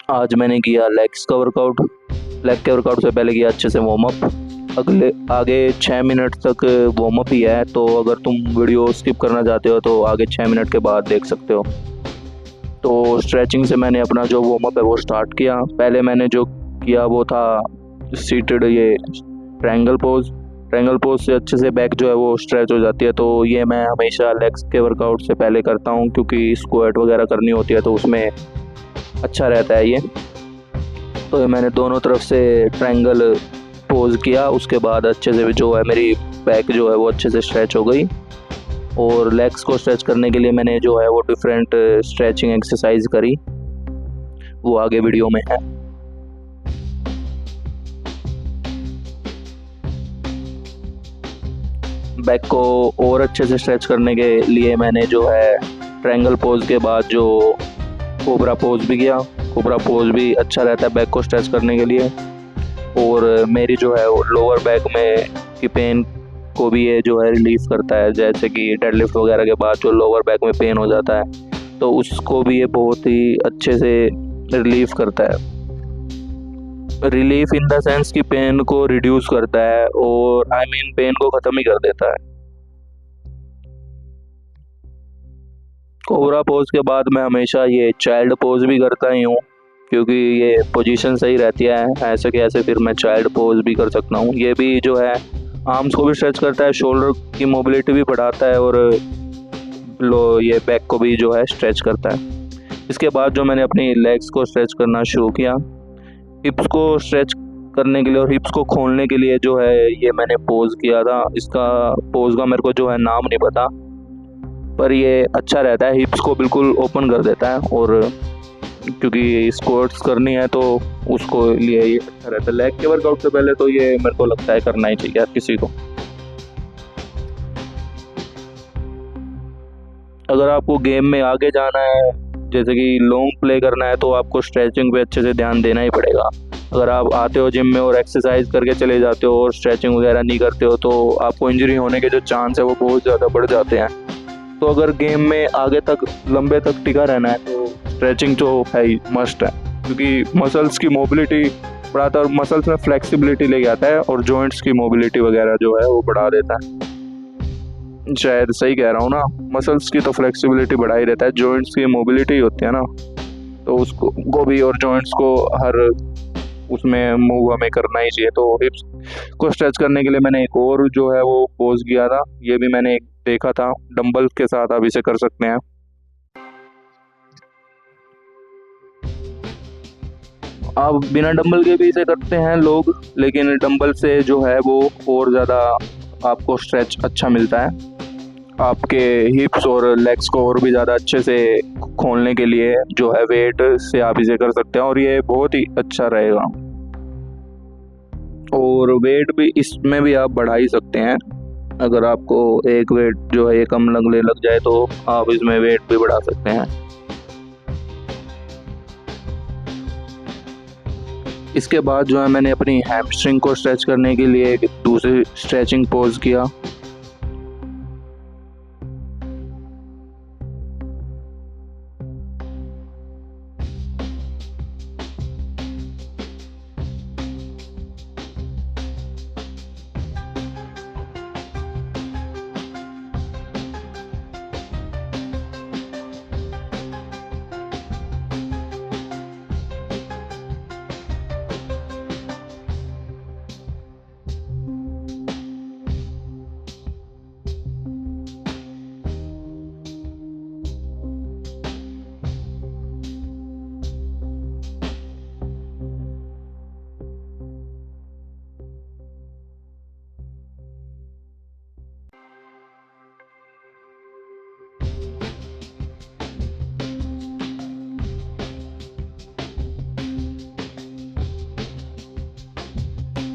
आज मैंने किया लेग्स का वर्कआउट। लेग के वर्कआउट से पहले किया अच्छे से वार्म अप। अगले आगे 6 मिनट तक वार्म अप ही है, तो अगर तुम वीडियो स्किप करना चाहते हो तो आगे 6 मिनट के बाद देख सकते हो। तो स्ट्रेचिंग से मैंने अपना जो वार्म अप है वो स्टार्ट किया। पहले मैंने जो किया वो था सीटेड ये ट्रायंगल पोज। ट्रायंगल पोज से अच्छे से बैक जो है वो स्ट्रेच हो जाती है, तो ये मैं हमेशा लेग्स के वर्कआउट से पहले करता हूँ, क्योंकि स्क्वाट वगैरह करनी होती है तो उसमें अच्छा रहता है ये। तो ये मैंने दोनों तरफ से ट्रायंगल पोज किया, उसके बाद अच्छे से जो है मेरी बैक जो है वो अच्छे से स्ट्रेच हो गई। और लेग्स को स्ट्रेच करने के लिए मैंने जो है वो डिफरेंट स्ट्रेचिंग एक्सरसाइज करी, वो आगे वीडियो में है। बैक को और अच्छे से स्ट्रेच करने के लिए मैंने जो है ट्रायंगल पोज के बाद जो कोबरा पोज भी किया। कोबरा पोज भी अच्छा रहता है बैक को स्ट्रेच करने के लिए, और मेरी जो है लोअर बैक में की पेन को भी ये जो है रिलीफ करता है। जैसे कि डेडलिफ्ट वगैरह के बाद जो लोअर बैक में पेन हो जाता है तो उसको भी ये बहुत ही अच्छे से रिलीफ करता है। रिलीफ इन द सेंस कि पेन को रिड्यूस करता है, और आई मीन पेन को ख़त्म ही कर देता है। कोबरा पोज के बाद मैं हमेशा ये चाइल्ड पोज भी करता ही हूँ, क्योंकि ये पोजीशन सही रहती है। ऐसे कि ऐसे फिर मैं चाइल्ड पोज भी कर सकता हूँ। ये भी जो है आर्म्स को भी स्ट्रेच करता है, शोल्डर की मोबिलिटी भी बढ़ाता है, और ये बैक को भी जो है स्ट्रेच करता है। इसके बाद जो मैंने अपनी लेग्स को स्ट्रेच करना शुरू किया, हिप्स को स्ट्रेच करने के लिए और हिप्स को खोलने के लिए जो है ये मैंने पोज किया था। इसका पोज का मेरे को जो है नाम नहीं पता, पर ये अच्छा रहता है, हिप्स को बिल्कुल ओपन कर देता है। और क्योंकि स्क्वाट्स करनी है तो उसको लिए ये अच्छा रहता है। लेग के वर्कआउट से पहले तो ये मेरे को लगता है करना ही चाहिए हर किसी को। अगर आपको गेम में आगे जाना है, जैसे कि लॉन्ग प्ले करना है, तो आपको स्ट्रेचिंग पे अच्छे से ध्यान देना ही पड़ेगा। अगर आप आते हो जिम में और एक्सरसाइज करके चले जाते हो और स्ट्रेचिंग वगैरह नहीं करते हो तो आपको इंजरी होने के जो चांस है वो बहुत ज़्यादा बढ़ जाते हैं। तो अगर गेम में आगे तक लंबे तक टिका रहना है तो स्ट्रेचिंग तो है ही मस्ट है, क्योंकि मसल्स की मोबिलिटी बढ़ाता है और मसल्स में फ्लेक्सिबिलिटी लेके आता है, और जॉइंट्स की मोबिलिटी वगैरह जो है वो बढ़ा देता है। शायद सही कह रहा हूँ ना, मसल्स की तो फ्लेक्सिबिलिटी बढ़ा ही रहता है, जॉइंट्स की मोबिलिटी होती है ना, तो उसको भी और जॉइंट्स को हर उसमें मूव हमें करना ही चाहिए। तो हिप्स को स्ट्रेच करने के लिए मैंने एक और जो है वो पोज किया था, ये भी मैंने देखा था। डंबल के साथ आप इसे कर सकते हैं। आप बिना डंबल के भी इसे करते हैं लोग, लेकिन डंबल से जो है वो और ज़्यादा आपको स्ट्रेच अच्छा मिलता है। आपके हिप्स और लेग्स को और भी ज़्यादा अच्छे से खोलने के लिए जो है वेट से आप इसे कर सकते हैं, और ये बहुत ही अच्छा रहेगा। और वेट भी इसमें भी आप बढ़ा ही सकते हैं। अगर आपको एक वेट जो है ये कम लगने लग जाए तो आप इसमें वेट भी बढ़ा सकते हैं। इसके बाद जो है मैंने अपनी हैमस्ट्रिंग को स्ट्रेच करने के लिए एक दूसरी स्ट्रेचिंग पोज किया।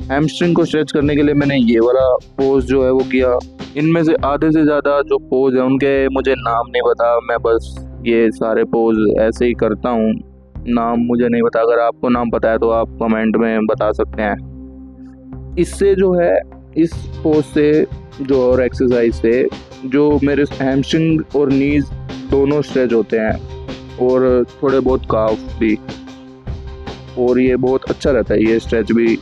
हैमस्ट्रिंग को स्ट्रेच करने के लिए मैंने ये वाला पोज जो है वो किया। इनमें से आधे से ज़्यादा जो पोज है उनके मुझे नाम नहीं पता, मैं बस ये सारे पोज ऐसे ही करता हूँ, नाम मुझे नहीं पता। अगर आपको नाम पता है तो आप कमेंट में बता सकते हैं। इससे जो है इस पोज से जो और एक्सरसाइज से जो मेरे हैमस्ट्रिंग और नीज दोनों स्ट्रेच होते हैं, और थोड़े बहुत काफ भी। और ये बहुत अच्छा रहता है ये स्ट्रेच भी,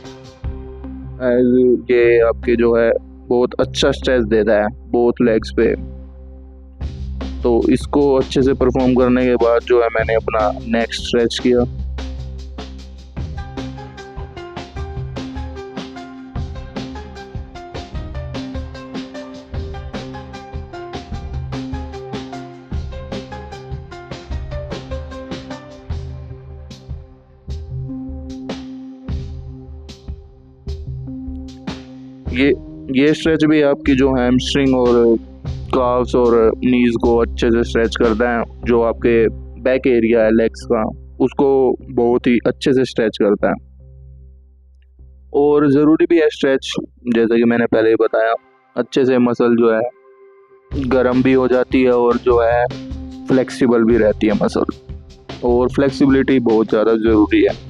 ये आपके जो है बहुत अच्छा स्ट्रेच देता है बोथ लेग्स पे। तो इसको अच्छे से परफॉर्म करने के बाद जो है मैंने अपना नेक्स्ट स्ट्रेच किया। ये स्ट्रेच भी आपकी जो हैमस्ट्रिंग और काफ्स और नीज को अच्छे से स्ट्रेच करता है, जो आपके बैक एरिया है लेग्स का उसको बहुत ही अच्छे से स्ट्रेच करता है। और ज़रूरी भी है स्ट्रेच, जैसे कि मैंने पहले ही बताया, अच्छे से मसल जो है गर्म भी हो जाती है और जो है फ्लेक्सिबल भी रहती है मसल, और फ्लेक्सिबिलिटी बहुत ज़्यादा ज़रूरी है।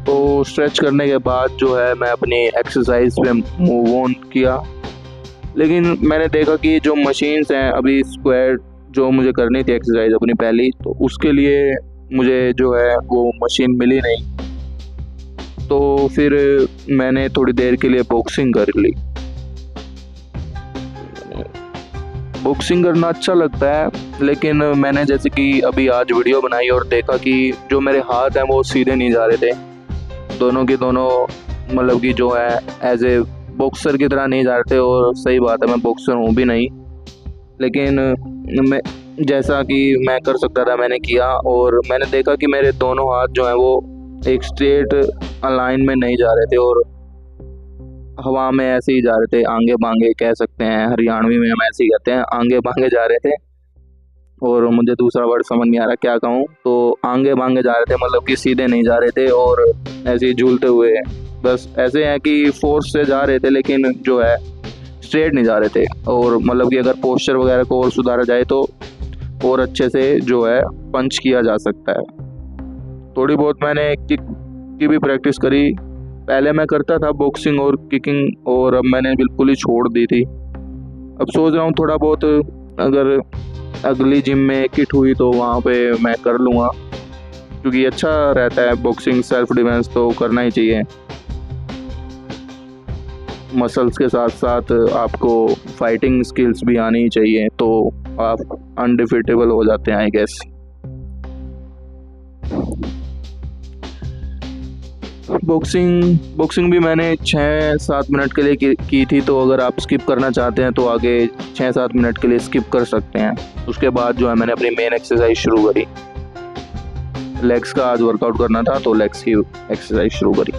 तो स्ट्रेच करने के बाद जो है मैं अपनी एक्सरसाइज पे मूव ऑन किया। लेकिन मैंने देखा कि जो मशीन्स हैं अभी स्क्वाट जो मुझे करनी थी एक्सरसाइज अपनी पहली, तो उसके लिए मुझे जो है वो मशीन मिली नहीं। तो फिर मैंने थोड़ी देर के लिए बॉक्सिंग कर ली। बॉक्सिंग करना अच्छा लगता है, लेकिन मैंने जैसे कि अभी आज वीडियो बनाई और देखा कि जो मेरे हाथ हैं वो सीधे नहीं जा रहे थे, दोनों के दोनों मतलब कि जो है एज ए बॉक्सर की तरह नहीं जा रहे थे। और सही बात है, मैं बॉक्सर हूँ भी नहीं, लेकिन मैं जैसा कि मैं कर सकता था मैंने किया। और मैंने देखा कि मेरे दोनों हाथ जो हैं वो एक स्ट्रेट अलाइन में नहीं जा रहे थे और हवा में ऐसे ही जा रहे थे, आंगे बांगे कह सकते हैं, हरियाणवी में हम ऐसे ही कहते हैं, आंगे बांगे जा रहे थे। और मुझे दूसरा वर्ड समझ नहीं आ रहा क्या कहूँ, तो आंगे बांगे जा रहे थे मतलब कि सीधे नहीं जा रहे थे और ऐसे ही झूलते हुए, बस ऐसे हैं कि फोर्स से जा रहे थे लेकिन जो है स्ट्रेट नहीं जा रहे थे। और मतलब कि अगर पोस्चर वगैरह को और सुधारा जाए तो और अच्छे से जो है पंच किया जा सकता है। थोड़ी बहुत मैंने किक की भी प्रैक्टिस करी। पहले मैं करता था बॉक्सिंग और किकिंग, और अब मैंने बिल्कुल ही छोड़ दी थी। अब सोच रहा हूँ थोड़ा बहुत अगर अगली जिम में किट हुई तो वहाँ पे मैं कर लूँगा, क्योंकि अच्छा रहता है बॉक्सिंग, सेल्फ डिफेंस तो करना ही चाहिए। मसल्स के साथ साथ आपको फाइटिंग स्किल्स भी आनी चाहिए, तो आप अनडिफिटेबल हो जाते हैं आई गेस। बॉक्सिंग भी मैंने 6-7 मिनट के लिए की थी, तो अगर आप स्किप करना चाहते हैं तो आगे 6-7 मिनट के लिए स्किप कर सकते हैं। उसके बाद जो है मैंने अपनी मेन एक्सरसाइज शुरू करी। लेग्स का आज वर्कआउट करना था तो लेग्स की एक्सरसाइज शुरू करी।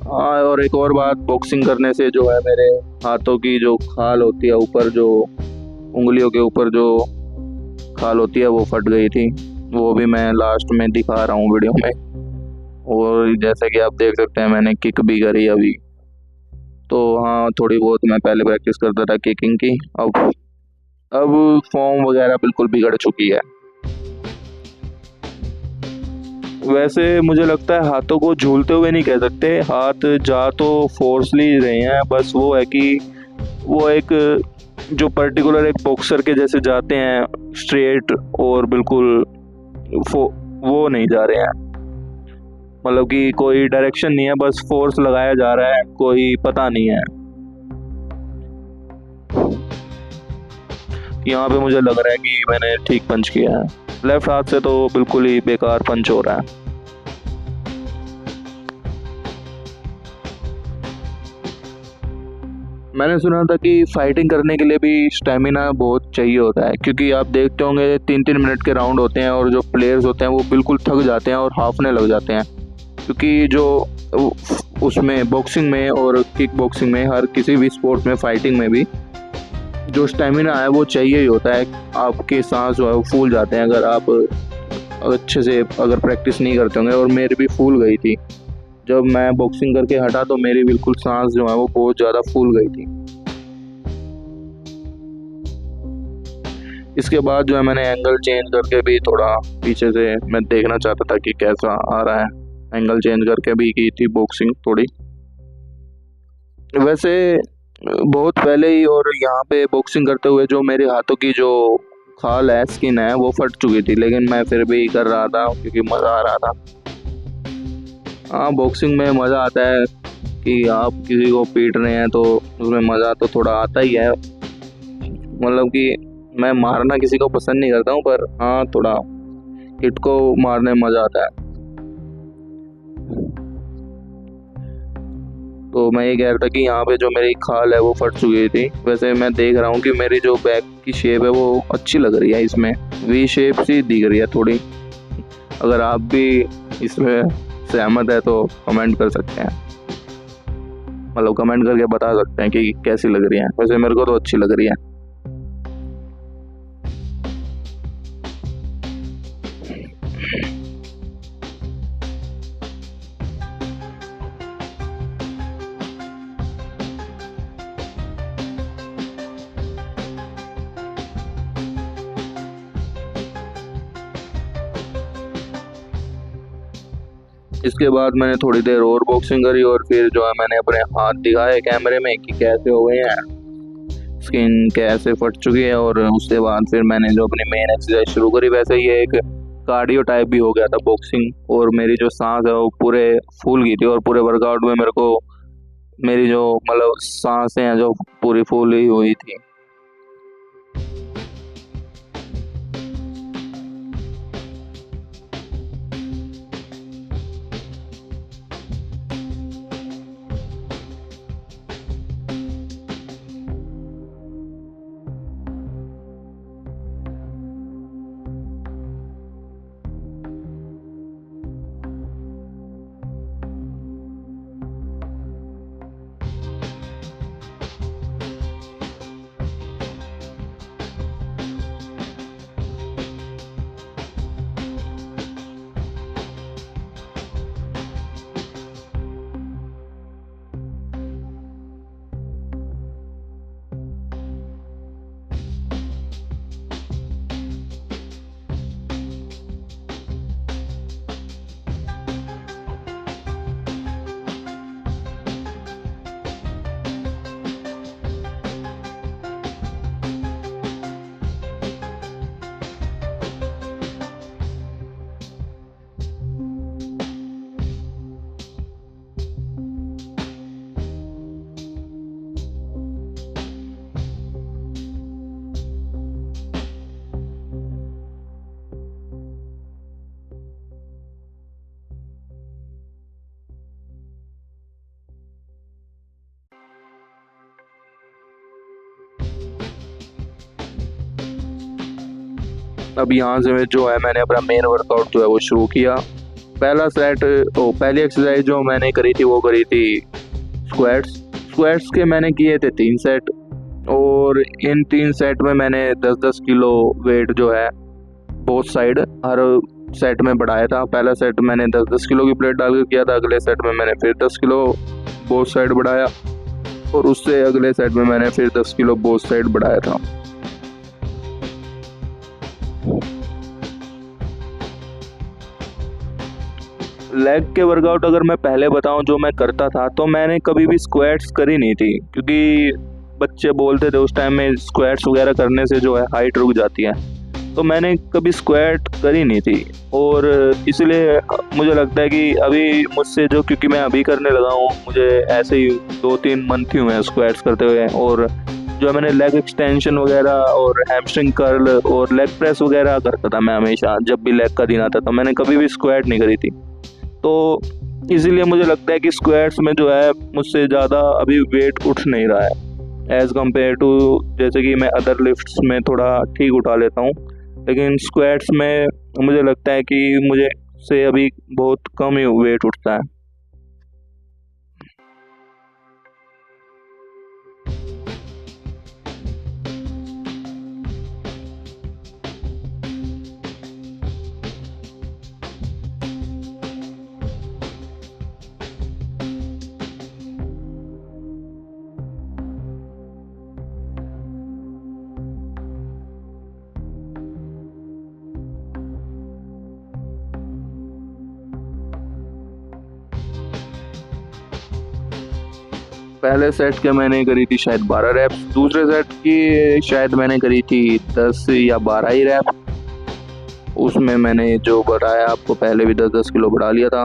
और एक और बात, बॉक्सिंग करने से जो है मेरे हाथों की जो खाल होती है ऊपर, जो उंगलियों के ऊपर जो खाल होती है वो फट गई थी। वो भी मैं लास्ट में दिखा रहा हूँ वीडियो में। और जैसा कि आप देख सकते हैं मैंने किक भी करी अभी। तो हाँ, थोड़ी बहुत मैं पहले प्रैक्टिस करता था किकिंग की, अब फॉर्म वगैरह बिल्कुल बिगड़ चुकी है। वैसे मुझे लगता है हाथों को झूलते हुए नहीं कह सकते, हाथ जा तो फोर्सली रहे हैं, बस वो है कि वो एक जो पर्टिकुलर एक बॉक्सर के जैसे जाते हैं स्ट्रेट और बिल्कुल वो नहीं जा रहे हैं। मतलब कि कोई डायरेक्शन नहीं है, बस फोर्स लगाया जा रहा है, कोई पता नहीं है। यहाँ पे मुझे लग रहा है कि मैंने ठीक पंच किया है। लेफ्ट हाथ से तो बिल्कुल ही बेकार पंच हो रहा है। मैंने सुना था कि फाइटिंग करने के लिए भी स्टेमिना बहुत चाहिए होता है, क्योंकि आप देखते होंगे 3-3 मिनट के राउंड होते हैं और जो प्लेयर्स होते हैं वो बिल्कुल थक जाते हैं और हाफने लग जाते हैं। क्योंकि जो उसमें बॉक्सिंग में और किक बॉक्सिंग में, हर किसी भी स्पोर्ट में, फाइटिंग में भी जो स्टेमिना है वो चाहिए ही होता है। आपके सांस जो है वो फूल जाते हैं अगर आप अच्छे से अगर प्रैक्टिस नहीं करते होंगे। और मेरी भी फूल गई थी जब मैं बॉक्सिंग करके हटा, तो मेरी बिल्कुल सांस जो है वो बहुत ज़्यादा फूल गई थी। इसके बाद जो है मैंने एंगल चेंज करके भी थोड़ा पीछे से मैं देखना चाहता था कि कैसा आ रहा है। एंगल चेंज करके भी की थी बॉक्सिंग थोड़ी। वैसे बहुत पहले ही और यहाँ पे बॉक्सिंग करते हुए जो मेरे हाथों की जो खाल है, स्किन है, वो फट चुकी थी, लेकिन मैं फिर भी कर रहा था क्योंकि मज़ा आ रहा था। हाँ, बॉक्सिंग में मज़ा आता है कि आप किसी को पीट रहे हैं तो उसमें मज़ा तो थोड़ा आता ही है। मतलब कि मैं मारना किसी को पसंद नहीं करता हूँ, पर हाँ थोड़ा हिट को मारने में मज़ा आता है। तो मैं ये कह रहा था कि यहाँ पे जो मेरी खाल है वो फट चुकी थी। वैसे मैं देख रहा हूँ कि मेरी जो बैक की शेप है वो अच्छी लग रही है, इसमें वी शेप सी दिख रही है थोड़ी। अगर आप भी इसमें सहमत है तो कमेंट कर सकते हैं, मतलब कमेंट करके बता सकते हैं कि कैसी लग रही है। वैसे मेरे को तो अच्छी लग रही है। इसके बाद मैंने थोड़ी देर और बॉक्सिंग करी और फिर जो है मैंने अपने हाथ दिखाए कैमरे में कि कैसे हो गए हैं, स्किन कैसे फट चुकी है। और उसके बाद फिर मैंने जो अपनी मेन एक्सरसाइज शुरू करी। वैसे ये एक कार्डियो टाइप भी हो गया था बॉक्सिंग, और मेरी जो सांस है वो पूरे फूल गई थी। और पूरे वर्कआउट में मेरे को मेरी जो मतलब सांसें हैं जो पूरी फूली हुई थी। अब यहाँ से जो है मैंने अपना मेन वर्कआउट जो है वो शुरू किया। पहली एक्सरसाइज जो मैंने करी थी वो करी थी स्क्वाट्स। स्क्वाट्स के मैंने किए थे 3 सेट, और इन 3 सेट में मैंने 10-10 किलो वेट जो है बोथ साइड हर सेट में बढ़ाया था। पहला सेट मैंने 10-10 किलो की प्लेट डाल के किया था, अगले सेट में मैंने फिर 10 किलो बोथ साइड बढ़ाया, और उससे अगले सेट में मैंने फिर 10 किलो बोथ साइड बढ़ाया था। लेग के वर्कआउट अगर मैं पहले बताऊं जो मैं करता था, तो मैंने कभी भी स्क्वाट्स करी नहीं थी, क्योंकि बच्चे बोलते थे उस टाइम में स्क्वाट्स वगैरह करने से जो है हाइट रुक जाती है। तो मैंने कभी स्क्वाट करी नहीं थी, और इसलिए मुझे लगता है कि अभी मुझसे जो, क्योंकि मैं अभी करने लगा हूँ, मुझे ऐसे ही 2-3 मंथ ही हुए हैं स्क्वाट्स करते हुए। और जो है मैंने लेग एक्सटेंशन वगैरह और हैमस्ट्रिंग कर्ल और लेग प्रेस वगैरह करता था मैं हमेशा, जब भी लेग का दिन आता था। मैंने कभी भी स्क्वाट नहीं करी थी, तो इसीलिए मुझे लगता है कि स्क्वाट्स में जो है मुझसे ज़्यादा अभी वेट उठ नहीं रहा है एज़ कम्पेयर टू, जैसे कि मैं अदर लिफ्ट्स में थोड़ा ठीक उठा लेता हूँ, लेकिन स्क्वाट्स में मुझे लगता है कि मुझे से अभी बहुत कम ही वेट उठता है। पहले सेट के मैंने करी थी शायद 12 रैप्स, दूसरे सेट की शायद मैंने करी थी 10 या 12 ही रैप। उसमें मैंने जो बढ़ाया आपको पहले भी 10-10 किलो बढ़ा लिया था।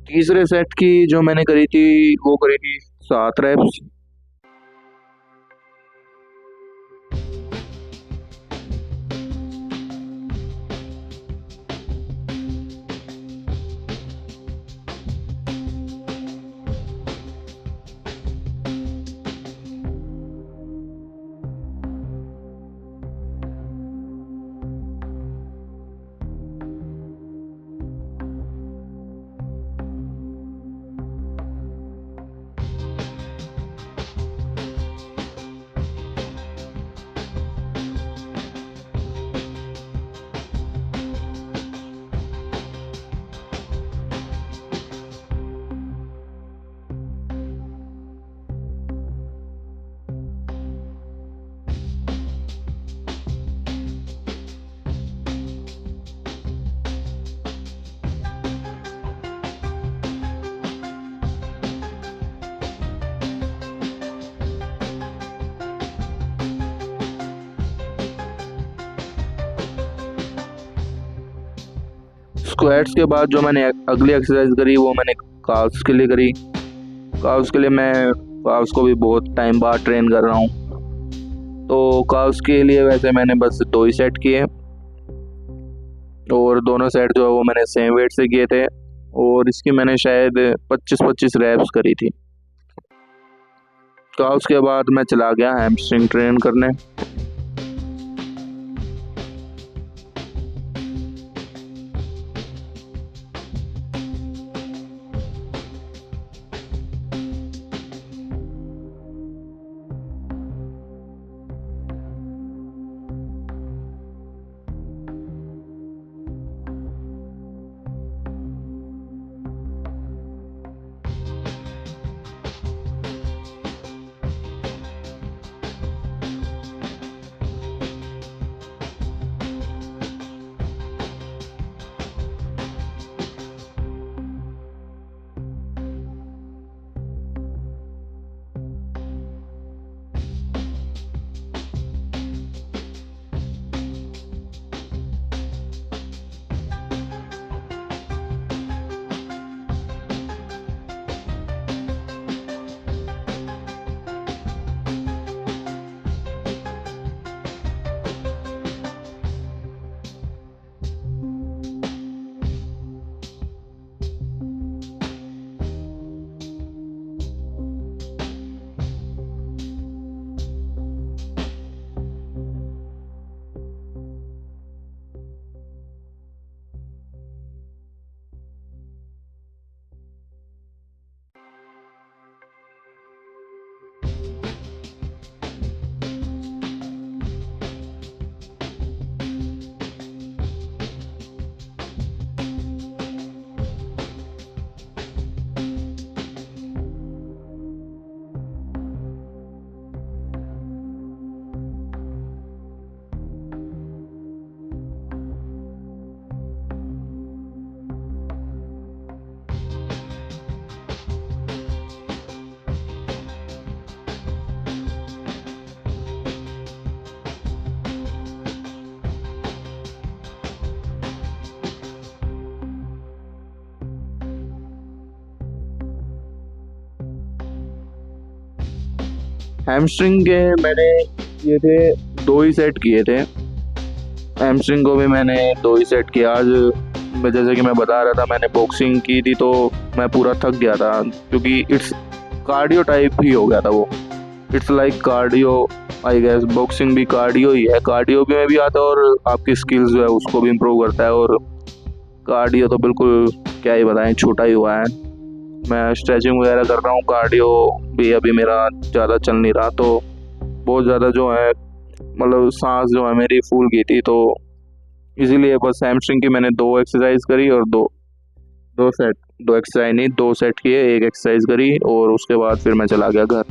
तीसरे सेट की जो मैंने करी थी वो करी थी 7 रैप्स। स्क्वाट्स के बाद जो मैंने अगली एक्सरसाइज करी वो मैंने काफ्स के लिए करी। काफ्स के लिए मैं काफ्स को भी बहुत टाइम बाद ट्रेन कर रहा हूँ, तो काफ्स के लिए वैसे मैंने बस 2 ही सेट किए और दोनों सेट जो है वो मैंने सेम वेट से किए थे और इसकी मैंने शायद 25-25 रैप्स करी थी। काफ्स के बाद मैं चला गया हैमस्ट्रिंग ट्रेन करने। हैमस्ट्रिंग के मैंने किए थे 2 ही सेट किए थे। हैमस्ट्रिंग को भी मैंने 2 ही सेट किया। आज जैसे कि मैं बता रहा था, मैंने बॉक्सिंग की थी तो मैं पूरा थक गया था, क्योंकि इट्स कार्डियो टाइप ही हो गया था वो। It's like cardio, I guess boxing भी कार्डियो ही है। कार्डियो भी में भी आता है और आपकी स्किल्स जो है उसको भी इम्प्रूव करता है। और कार्डियो तो बिल्कुल क्या ही बताएं, छोटा ही हुआ है। मैं स्ट्रेचिंग वगैरह कर रहा हूँ, कार्डियो भी अभी मेरा ज़्यादा चल नहीं रहा, तो बहुत ज़्यादा जो है मतलब सांस जो है मेरी फूल गई थी। तो इसीलिए बस हैमस्ट्रिंग की मैंने 2 एक्सरसाइज करी और दो एक्सरसाइज नहीं, 2 सेट किए, 1 एक्सरसाइज करी और उसके बाद फिर मैं चला गया घर।